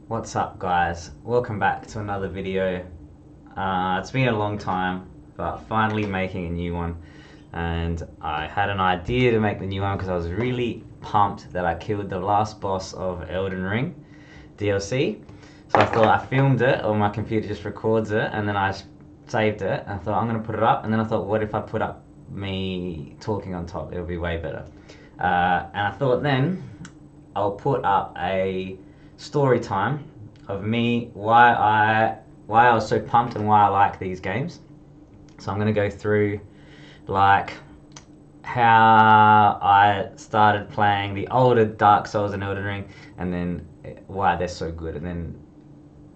What's up, guys? Welcome back to another video. It's been a long time, but finally making a new one. And I had an idea to make the new one because I was really pumped that I killed the last boss of Elden Ring DLC. So I thought I filmed it, or my computer just records it, and then I saved it. And I thought I'm going to put it up, and then I thought, what if I put up me talking on top? It'll be way better. And I thought then I'll put up a story time of me, why I was so pumped and why I like these games. So I'm gonna go through like how I started playing the older Dark Souls and Elden Ring, and then why they're so good. And then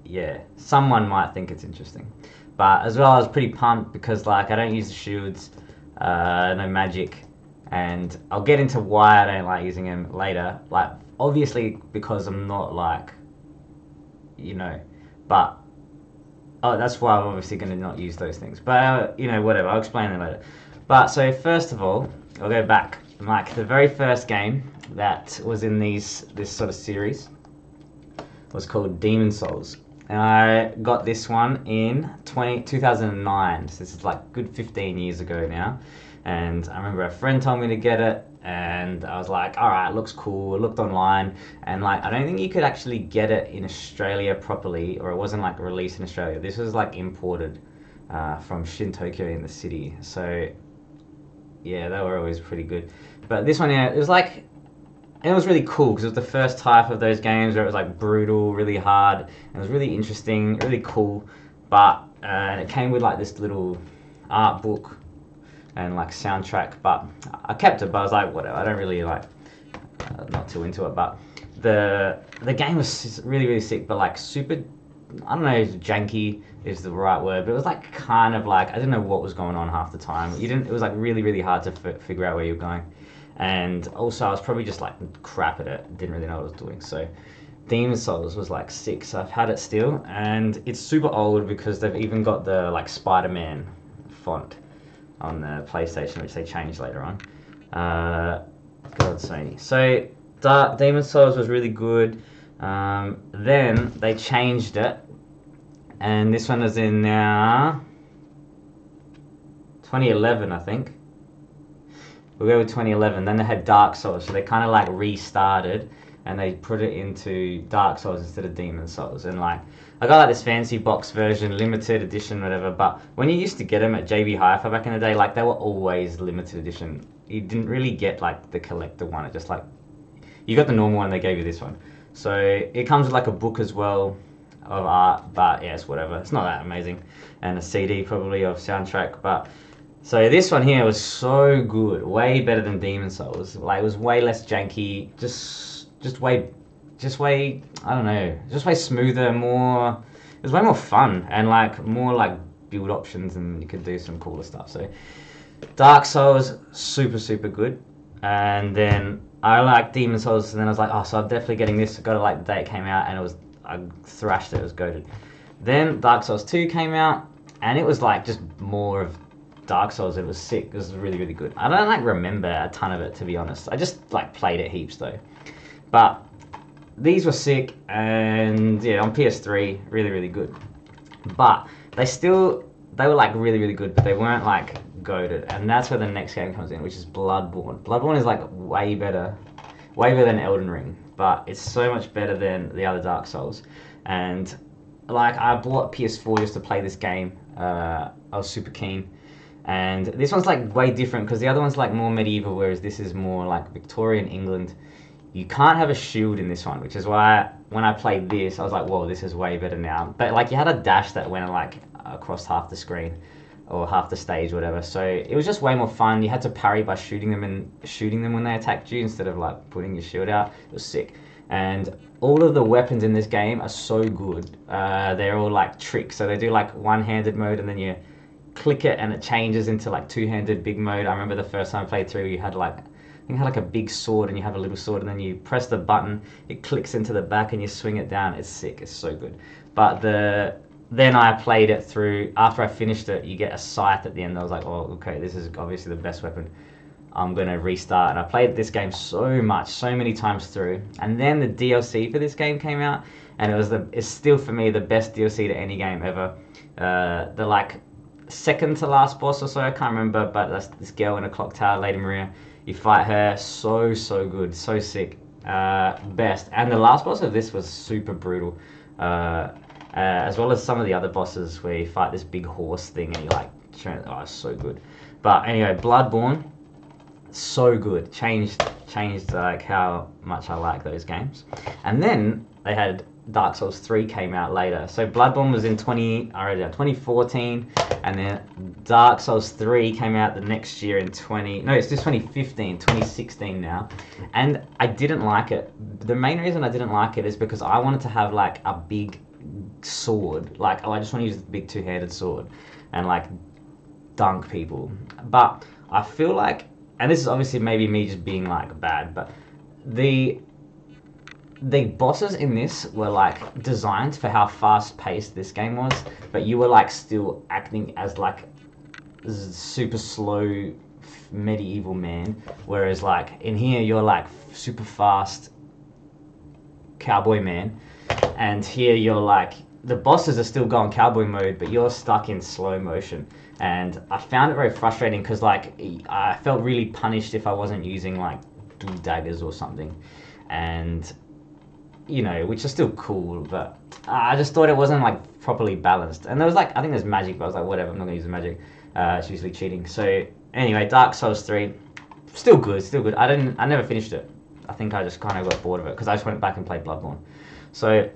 yeah, someone might think it's interesting, but as well I was pretty pumped because like I don't use the shields, no magic, and I'll get into why I don't like using them later. Like obviously because I'm not like, but that's why I'm obviously going to not use those things. But whatever, I'll explain them later. But so first of all, I'll go back. Like the very first game that was in this sort of series was called Demon Souls. And I got this one in 2009. So this is like good 15 years ago now. And I remember a friend told me to get it, and I was like, alright, it looks cool. I looked online, and like I don't think you could actually get it in Australia properly, or it wasn't like released in Australia. This was like imported from Tokyo in the city. So yeah, they were always pretty good. But this one, yeah, it was really cool because it was the first type of those games where it was like brutal, really hard, and it was really interesting, really cool. But it came with like this little art book and like soundtrack, but I kept it. But I was like, whatever, I don't really like, not too into it. But the game was really, really sick, but like super, I don't know if janky is the right word, but it was like kind of like, I didn't know what was going on half the time. It was like really, really hard to figure out where you're going. And also I was probably just like crap at it, didn't really know what I was doing. So Demon Souls was like sick, so I've had it still, and it's super old because they've even got the like Spider-Man font on the PlayStation, which they changed later on. God, Sony. So Demon Souls was really good. Then they changed it, and this one is in now 2011, I think. We'll go with 2011. Then they had Dark Souls, so they kind of like restarted, and they put it into Dark Souls instead of Demon Souls. And like, I got like this fancy box version, limited edition, whatever. But when you used to get them at JB Hi-Fi back in the day, like they were always limited edition. You didn't really get like the collector one. It just like, you got the normal one, they gave you this one. So it comes with like a book as well of art, but yeah, it's whatever. It's not that amazing. And a CD probably of soundtrack, but so this one here was so good, way better than Demon Souls. Like it was way less janky, just way, I don't know, just way smoother, more. It was way more fun and like more like build options, and you could do some cooler stuff. So Dark Souls, super, super good. And then I like Demon Souls, and then I was like, oh, so I'm definitely getting this. I got it like the day it came out, and I thrashed it. It was goated. Then Dark Souls 2 came out, and it was like just more of Dark Souls. It was sick. It was really, really good. I don't like remember a ton of it, to be honest. I just like played it heaps though. But these were sick, and yeah, on PS3, really, really good. But they were like really, really good, but they weren't like goated. And that's where the next game comes in, which is Bloodborne. Bloodborne is like way better than Elden Ring, but it's so much better than the other Dark Souls. And like I bought PS4 just to play this game. I was super keen. And this one's like way different because the other one's like more medieval, whereas this is more like Victorian England. You can't have a shield in this one, which is why when I played this, I was like, whoa, this is way better now. But like you had a dash that went like across half the screen or half the stage, whatever. So it was just way more fun. You had to parry by shooting them when they attacked you instead of like putting your shield out. It was sick. And all of the weapons in this game are so good. They're all like tricks. So they do like one-handed mode, and then you click it and it changes into like two-handed big mode. I remember the first time I played through, you had like, I think you had like a big sword and you have a little sword, and then you press the button, it clicks into the back and you swing it down. It's sick, it's so good. But then I played it through, after I finished it, you get a scythe at the end. I was like, oh, okay, this is obviously the best weapon. I'm gonna restart. And I played this game so much, so many times through. And then the DLC for this game came out, and it's still for me the best DLC to any game ever. The like second to last boss or so, I can't remember, but that's this girl in a clock tower, Lady Maria. You fight her, so good, so sick. Best. And the last boss of this was super brutal. As well as some of the other bosses where you fight this big horse thing and you like, oh, it's so good. But anyway, Bloodborne, so good. Changed like how much I like those games. And then they had Dark Souls 3 came out later. So Bloodborne was in 2014, and then Dark Souls 3 came out the next year in it's just 2016 now. And I didn't like it. The main reason I didn't like it is because I wanted to have like a big sword. Like, I just want to use the big two-handed sword and like dunk people. But I feel like, and this is obviously maybe me just being like bad, but the bosses in this were like designed for how fast paced this game was, but you were like still acting as like super slow medieval man, whereas like in here you're like super fast cowboy man, and here you're like, the bosses are still going cowboy mode, but you're stuck in slow motion. And I found it very frustrating because like I felt really punished if I wasn't using like dual daggers or something, and you know, which is still cool, but I just thought it wasn't like properly balanced. And there was like, I think there's magic, but I was like, whatever, I'm not gonna use the magic. It's usually cheating. So anyway, Dark Souls 3, still good. I never finished it. I think I just kind of got bored of it because I just went back and played Bloodborne. So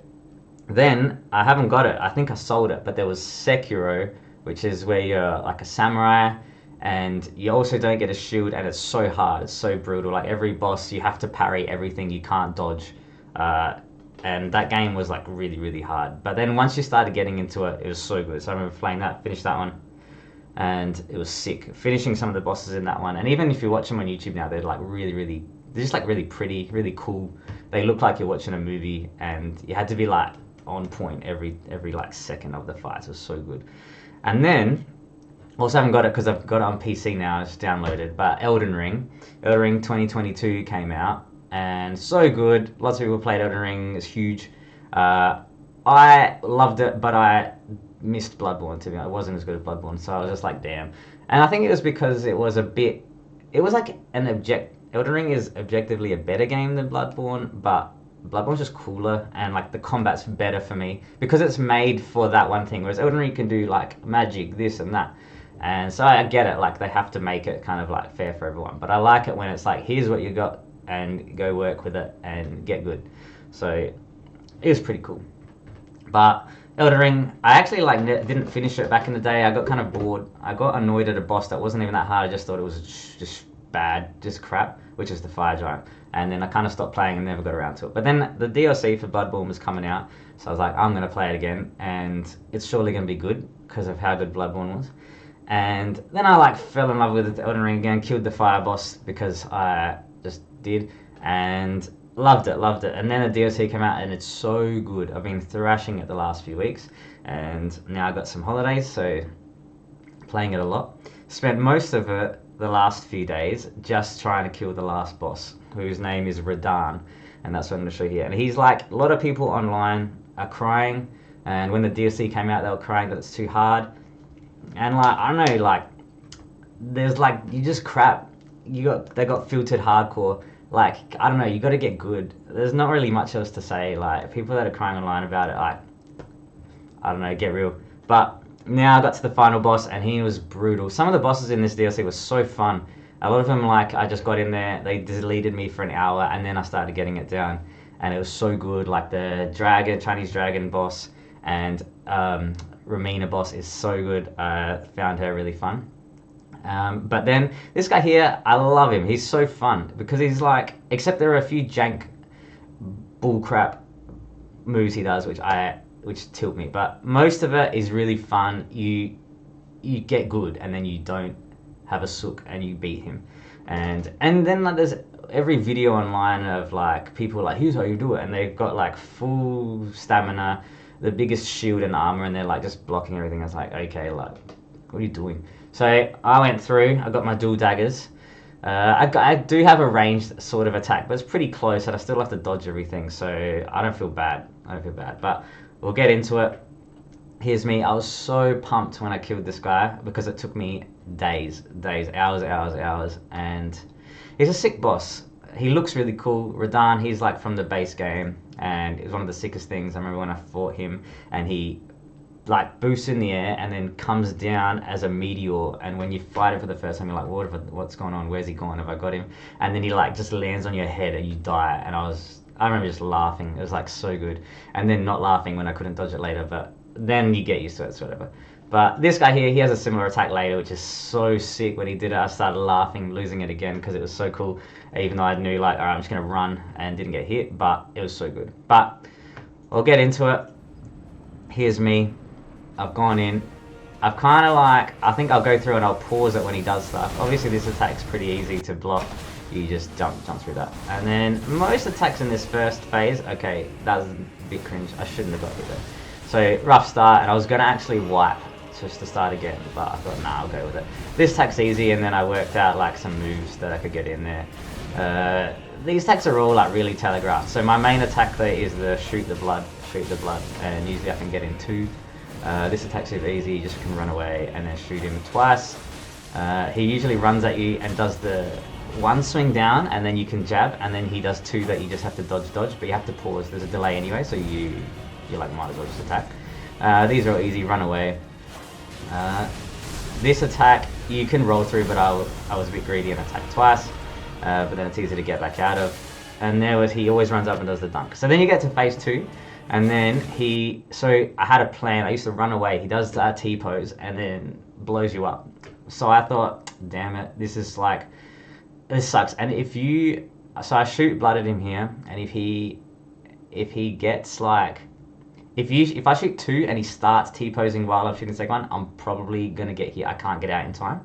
then I haven't got it. I think I sold it, but there was Sekiro, which is where you're like a samurai, and you also don't get a shield, and it's so hard, it's so brutal. Like every boss, you have to parry everything, you can't dodge. And that game was like really hard. But then once you started getting into it, it was so good. So I remember playing that, finished that one, and it was sick. Finishing some of the bosses in that one, and even if you watch them on YouTube now, they're like they're just like really pretty, really cool. They look like you're watching a movie, and you had to be like on point every like second of the fights. It was so good. And then also haven't got it because I've got it on PC now. It's downloaded. But Elden Ring 2022 came out, and so good. Lots of people played Elden Ring. It's huge. I loved it, but I missed Bloodborne. To be honest, it wasn't as good as Bloodborne, so I was just like, damn. And I think it was because it was like Elden Ring is objectively a better game than Bloodborne, but Bloodborne's just cooler, and like the combat's better for me because it's made for that one thing, whereas Elden Ring can do like magic, this and that. And so I get it, like they have to make it kind of like fair for everyone, but I like it when it's like, here's what you got and go work with it and get good. So it was pretty cool. But Elden Ring, I actually like didn't finish it back in the day. I got kind of bored. I got annoyed at a boss that wasn't even that hard. I just thought it was just bad, just crap, which is the fire giant. And then I kind of stopped playing and never got around to it. But then the DLC for Bloodborne was coming out, so I was like, I'm going to play it again, and it's surely going to be good because of how good Bloodborne was. And then I like fell in love with Elden Ring again, killed the fire boss because I just did, and loved it. And then the DLC came out, and it's so good. I've been thrashing it the last few weeks, and now I got some holidays, so playing it a lot. Spent most of it the last few days just trying to kill the last boss, whose name is Radahn, and that's what I'm going to show you here. And he's like, a lot of people online are crying, and when the DLC came out, they were crying that it's too hard. And like, I don't know, like, there's like, you just crap. They got filtered hardcore. Like, I don't know, you got to get good. There's not really much else to say. Like, people that are crying online about it, like, I don't know, get real. But now I got to the final boss, and he was brutal. Some of the bosses in this DLC were so fun. A lot of them, like, I just got in there, they deleted me for an hour, and then I started getting it down. And it was so good. Like, the Chinese dragon boss, and Romina boss is so good. I found her really fun. But then this guy here, I love him. He's so fun because he's like, except there are a few jank bullcrap moves he does, which tilt me. But most of it is really fun. You get good, and then you don't have a sook, and you beat him. And then like there's every video online of like people like, here's how you do it, and they've got like full stamina, the biggest shield and armor, and they're like just blocking everything. I was like, okay, like, what are you doing? So I went through, I got my dual daggers, I do have a ranged sort of attack, but it's pretty close, and I still have to dodge everything, so I don't feel bad. I don't feel bad, but we'll get into it. Here's me. I was so pumped when I killed this guy because it took me days, hours, and he's a sick boss. He looks really cool. Radahn, he's like from the base game, and it was one of the sickest things. I remember when I fought him, and he like boosts in the air and then comes down as a meteor, and when you fight him for the first time you're like, what's going on, where's he gone, have I got him? And then he like just lands on your head and you die, and I remember just laughing. It was like so good, and then not laughing when I couldn't dodge it later, but then you get used to it, so whatever. But this guy here, he has a similar attack later, which is so sick. When he did it, I started laughing, losing it again because it was so cool, even though I knew like, alright, I'm just gonna run, and didn't get hit, but it was so good. But I'll get into it. Here's me. I've gone in. I've kind of like, I think I'll go through and I'll pause it when he does stuff. Obviously this attack's pretty easy to block. You just jump through that. And then most attacks in this first phase, okay, that was a bit cringe. I shouldn't have got hit there. So rough start, and I was going to actually wipe just to start again, but I thought, nah, I'll go with it. This attack's easy, and then I worked out like some moves that I could get in there. These attacks are all like really telegraphed. So my main attack there is the shoot the blood, and usually I can get in 2. This attack's super easy, you just can run away and then shoot him twice. He usually runs at you and does the 1 swing down, and then you can jab, and then he does 2 that you just have to dodge, but you have to pause. There's a delay anyway, so you like might as well just attack. These are all easy, run away. This attack you can roll through, but I was a bit greedy and attacked twice, but then it's easy to get back out of. And he always runs up and does the dunk. So then you get to phase 2. And then so I had a plan. I used to run away. He does T-pose and then blows you up. So I thought, damn it, this sucks. And so I shoot blood at him here, and if he gets like, if I shoot 2 and he starts T-posing while I'm shooting the second one, I'm probably gonna get hit. I can't get out in time.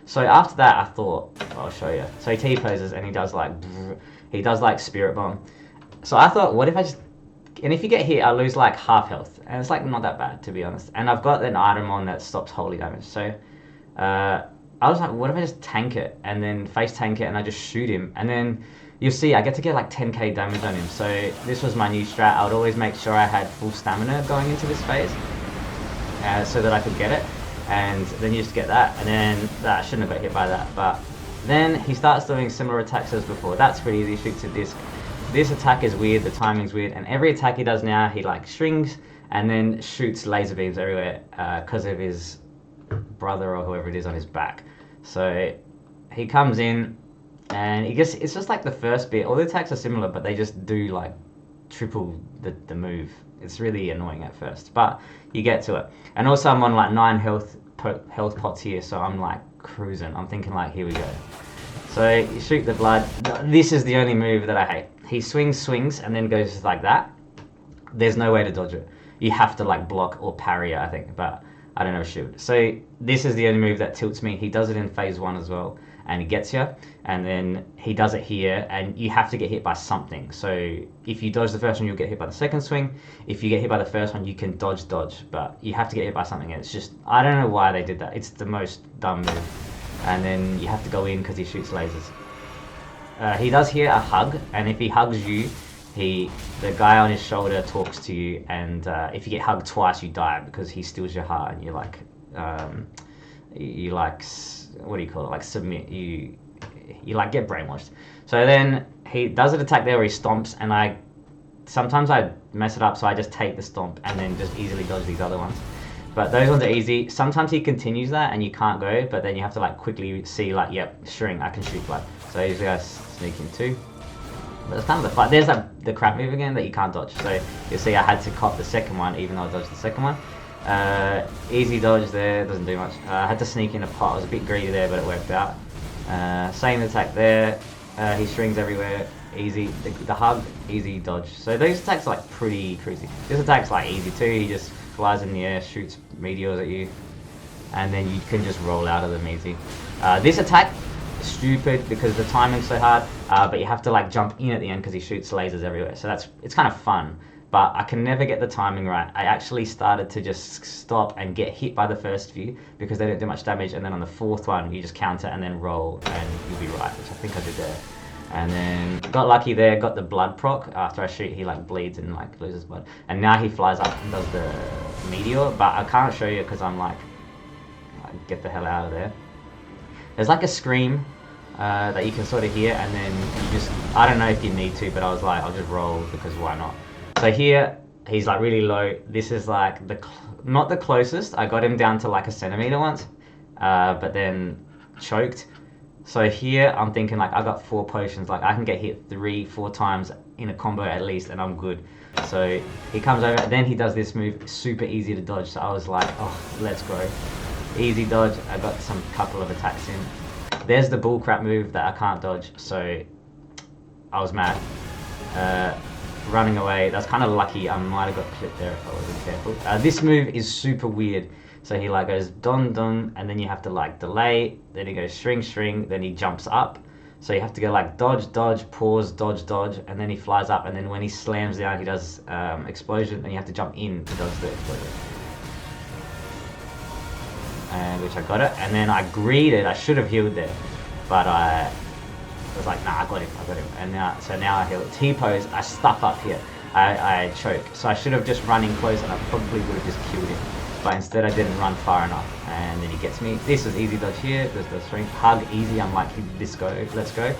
So after that, I thought, I'll show you. So he T-poses and he does like Spirit Bomb. So I thought, what if I just, and if you get hit, I lose like half health, and it's like not that bad, to be honest. And I've got an item on that stops holy damage, so I was like, what if I just tank it and then face tank it and I just shoot him, and then you'll see I get to get like 10k damage on him. So this was my new strat. I would always make sure I had full stamina going into this phase, so that I could get it, and then you just get that, and then I shouldn't have got hit by that. But then he starts doing similar attacks as before. That's pretty easy. Shoots a disc. This attack is weird, the timing's weird, and every attack he does now, he like strings and then shoots laser beams everywhere because of his brother or whoever it is on his back. So he comes in and it's just like the first bit. All the attacks are similar, but they just do like triple the move. It's really annoying at first, but you get to it. And also I'm on like 9 health pots here, so I'm like cruising. I'm thinking like, here we go. So you shoot the blood. This is the only move that I hate. He swings, and then goes like that. There's no way to dodge it. You have to like block or parry it, I think, but I don't know, shoot. So this is the only move that tilts me. He does it in phase 1 as well, and he gets you, and then he does it here, and you have to get hit by something. So if you dodge the first one, you'll get hit by the second swing. If you get hit by the first one, you can dodge, but you have to get hit by something. It's just, I don't know why they did that. It's the most dumb move. And then you have to go in because he shoots lasers. He does hear a hug, and if he hugs you, the guy on his shoulder talks to you, and if you get hugged twice, you die because he steals your heart, and you like, what do you call it? Like submit. You like get brainwashed. So then he does an attack there where he stomps, and sometimes I mess it up, so I just take the stomp and then just easily dodge these other ones. But those ones are easy. Sometimes he continues that and you can't go, but then you have to like quickly see like, yep, string, I can shoot blood. So usually I sneak in 2. But it's kind of the fight. There's the crap move again that you can't dodge. So you'll see I had to cop the second one even though I dodged the second one. Easy dodge there, doesn't do much. I had to sneak in a pot. I was a bit greedy there, but it worked out. Same attack there. He strings everywhere. Easy. The hug, easy dodge. So those attacks are like pretty crazy. This attack's like easy too. He just flies in the air, shoots meteors at you, and then you can just roll out of them easy. This attack is stupid because the timing's so hard, but you have to like jump in at the end because he shoots lasers everywhere. So it's kind of fun, but I can never get the timing right. I actually started to just stop and get hit by the first few because they don't do much damage, and then on the fourth one you just counter and then roll and you'll be right, which I think I did there. And then got lucky there, got the blood proc. After I shoot, he like bleeds and like loses blood. And now he flies up and does the meteor, but I can't show you because I'm like, get the hell out of there. There's like a scream that you can sort of hear, and then you just, I don't know if you need to, but I was like, I'll just roll because why not? So here, he's like really low. This is like not the closest. I got him down to like a centimeter once, but then choked. So here I'm thinking like I got 4 potions, like I can get hit 3-4 times in a combo at least and I'm good. So he comes over, then he does this move, super easy to dodge. So I was like, oh, let's go. Easy dodge, I got some couple of attacks in. There's the bullcrap move that I can't dodge, so I was mad. Running away, that's kind of lucky. I might have got clipped there if I wasn't careful. This move is super weird. So he like goes dun dun, and then you have to like delay, then he goes string string, then he jumps up. So you have to go like dodge, dodge, pause, dodge, dodge, and then he flies up, and then when he slams down, he does explosion, and you have to jump in to dodge the explosion. And which I got it, and then I greeted, I should have healed there, but I was like, nah, I got him, and now I heal. T-pose, I stuff up here, I choke, so I should have just run in close, and I probably would have just killed him. But instead I didn't run far enough, and then he gets me. This is easy dodge here, there's the strength, hug, easy, I'm like, let's go.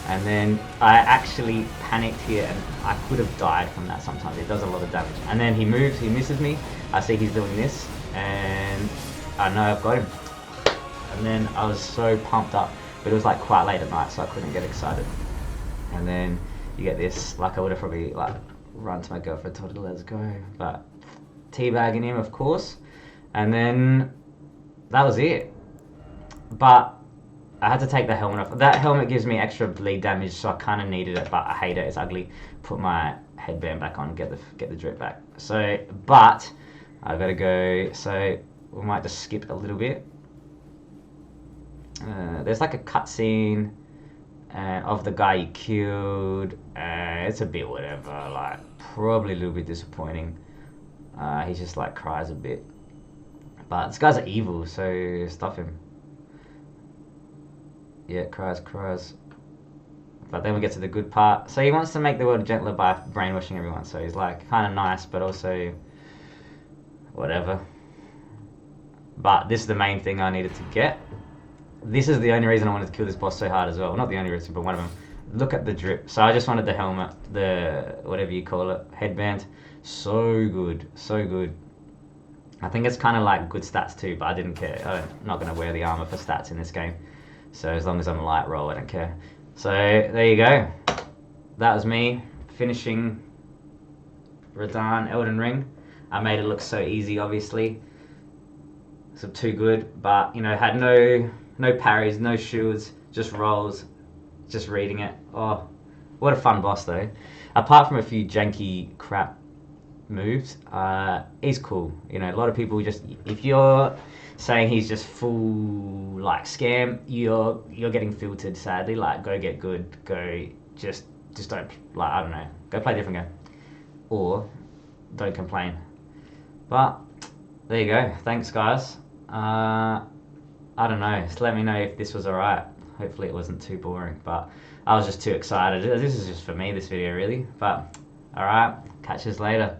And then I actually panicked here, and I could have died from that sometimes, it does a lot of damage. And then he moves, he misses me, I see he's doing this, and I know I've got him. And then I was so pumped up, but it was like quite late at night, so I couldn't get excited. And then you get this, like I would have probably like run to my girlfriend, told her let's go, but teabagging him, of course. And then that was it. But I had to take the helmet off. That helmet gives me extra bleed damage, so I kind of needed it, but I hate it. It's ugly. Put my headband back on, get the drip back. So, but I gotta go. So we might just skip a little bit. There's like a cutscene of the guy you killed. It's a bit whatever. Like probably a little bit disappointing. He just like cries a bit. But this guy's evil, so stuff him. Yeah, cries. But then we get to the good part. So he wants to make the world gentler by brainwashing everyone. So he's like kind of nice, but also whatever. But this is the main thing I needed to get. This is the only reason I wanted to kill this boss so hard as well. Well, not the only reason, but one of them. Look at the drip. So I just wanted the helmet, the whatever you call it, headband. So good. I think it's kind of like good stats too, but I didn't care. I'm not going to wear the armor for stats in this game. So as long as I'm a light roll, I don't care. So there you go. That was me finishing Radahn Elden Ring. I made it look so easy, obviously. So too good, but you know, had no parries, no shields, just rolls, just reading it. Oh, what a fun boss though. Apart from a few janky crap moves, he's cool. You know, a lot of people just, if you're saying he's just full like scam, you're getting filtered, sadly. Like, go get good, go just don't, like, I don't know, go play a different game, or don't complain. But there you go. Thanks guys. I don't know, just let me know if this was alright. Hopefully it wasn't too boring, but I was just too excited. This is just for me, this video really. But alright, catch us later.